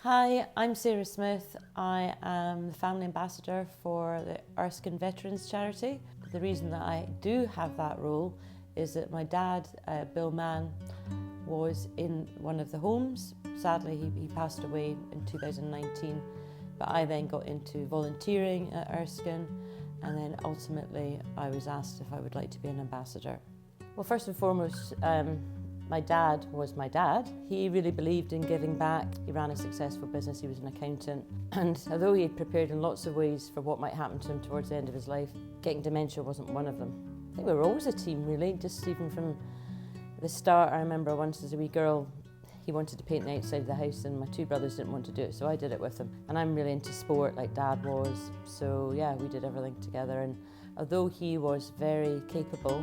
Hi, I'm Sarah Smith. I am the family ambassador for the Erskine Veterans Charity. The reason that I do have that role is that my dad, Bill Mann, was in one of the homes. Sadly, he passed away in 2019, but I then got into volunteering at Erskine, and then ultimately I was asked if I would like to be an ambassador. Well, first and foremost, my dad was my dad. He really believed in giving back. He ran a successful business, he was an accountant, and although he had prepared in lots of ways for what might happen to him towards the end of his life, getting dementia wasn't one of them. I think we were always a team really, just even from the start. I remember once as a wee girl, he wanted to paint the outside of the house and my two brothers didn't want to do it, so I did it with him. And I'm really into sport like Dad was, so yeah, we did everything together. And although he was very capable,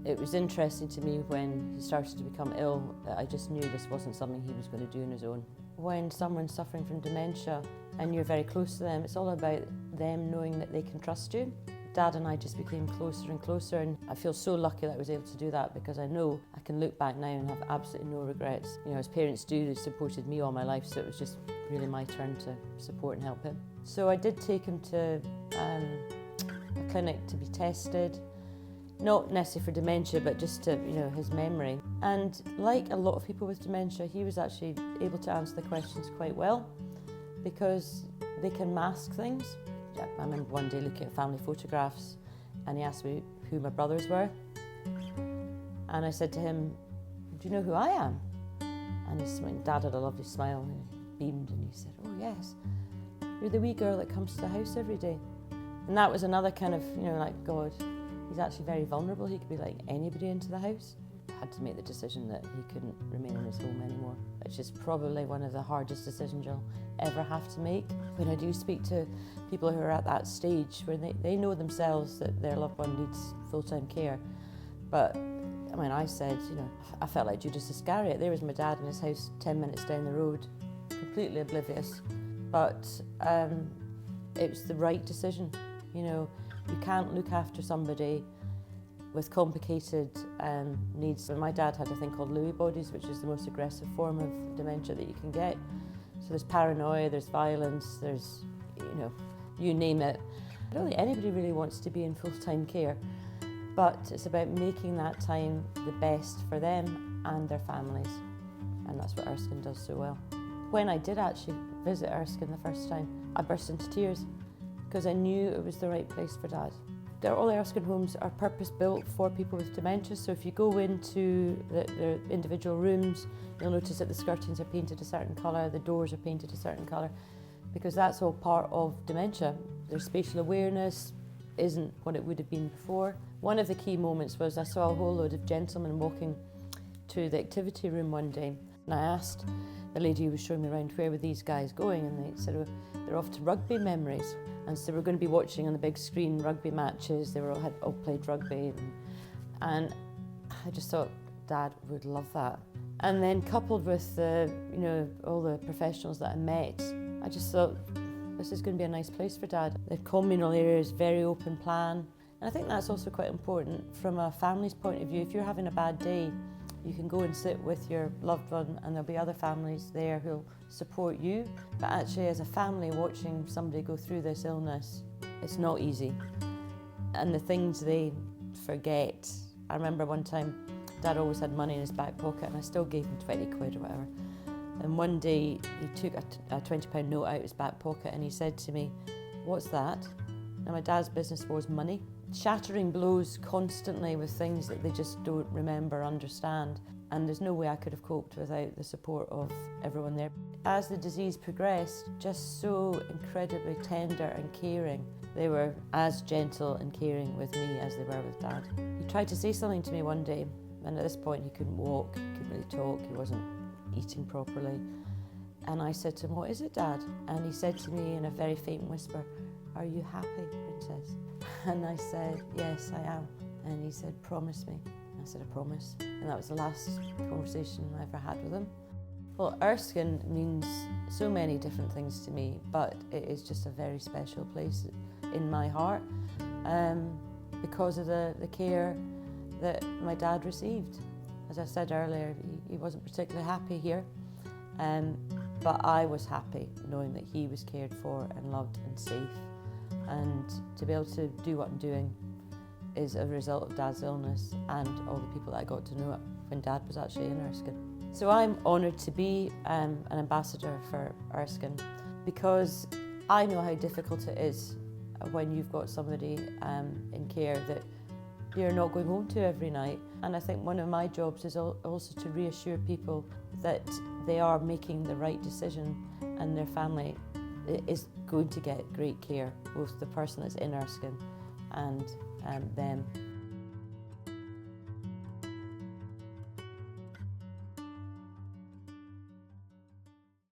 it was interesting to me when he started to become ill that I just knew this wasn't something he was going to do on his own. When someone's suffering from dementia and you're very close to them, it's all about them knowing that they can trust you. Dad and I just became closer and closer, and I feel so lucky that I was able to do that because I know I can look back now and have absolutely no regrets. You know, as parents do, they supported me all my life, so it was just really my turn to support and help him. So I did take him to a clinic to be tested, not necessarily for dementia, but just to, his memory. And like a lot of people with dementia, he was actually able to answer the questions quite well because they can mask things. I remember one day looking at family photographs and he asked me who my brothers were. And I said to him, "Do you know who I am?" And Dad had a lovely smile and he beamed and he said, "Oh yes, you're the wee girl that comes to the house every day." And that was another kind of, like, God, he's actually very vulnerable. He could be like anybody into the house. I had to make the decision that he couldn't remain in his home anymore, which is probably one of the hardest decisions you'll ever have to make. When I do speak to people who are at that stage where they know themselves that their loved one needs full-time care, but I said, I felt like Judas Iscariot. There was my dad in his house 10 minutes down the road, completely oblivious, but it was the right decision. You can't look after somebody with complicated needs. My dad had a thing called Lewy bodies, which is the most aggressive form of dementia that you can get. So there's paranoia, there's violence, there's, you name it. I don't think anybody really wants to be in full-time care, but it's about making that time the best for them and their families. And that's what Erskine does so well. When I did actually visit Erskine the first time, I burst into tears because I knew it was the right place for Dad. All the Erskine homes are purpose-built for people with dementia, so if you go into the individual rooms, you'll notice that the skirtings are painted a certain colour, the doors are painted a certain colour, because that's all part of dementia. Their spatial awareness isn't what it would have been before. One of the key moments was I saw a whole load of gentlemen walking to the activity room one day, and I asked the lady who was showing me around, where were these guys going? And they said, "Oh, they're off to rugby memories." And so we're going to be watching on the big screen rugby matches. They had all played rugby, and I just thought Dad would love that. And then coupled with all the professionals that I met, I just thought this is going to be a nice place for Dad. The communal area is very open plan, and I think that's also quite important from a family's point of view. If you're having a bad day, you can go and sit with your loved one and there'll be other families there who'll support you. But actually as a family watching somebody go through this illness, it's not easy. And the things they forget. I remember one time Dad always had money in his back pocket and I still gave him 20 quid or whatever. And one day he took a £20 note out of his back pocket and he said to me, "What's that?" Now my dad's business was money. Shattering blows constantly with things that they just don't remember, understand. And there's no way I could have coped without the support of everyone there. As the disease progressed, just so incredibly tender and caring. They were as gentle and caring with me as they were with Dad. He tried to say something to me one day, and at this point he couldn't walk, he couldn't really talk, he wasn't eating properly. And I said to him, "What is it, Dad?" And he said to me in a very faint whisper, "Are you happy, Princess?" And I said, "Yes, I am." And he said, "Promise me." I said, "I promise." And that was the last conversation I ever had with him. Well, Erskine means so many different things to me, but it is just a very special place in my heart because of the care that my dad received. As I said earlier, he wasn't particularly happy here, but I was happy knowing that he was cared for and loved and safe. And to be able to do what I'm doing is a result of Dad's illness and all the people that I got to know when Dad was actually in Erskine. So I'm honoured to be an ambassador for Erskine because I know how difficult it is when you've got somebody in care that you're not going home to every night. And I think one of my jobs is also to reassure people that they are making the right decision and their family is going to get great care, both the person that's in Erskine and them.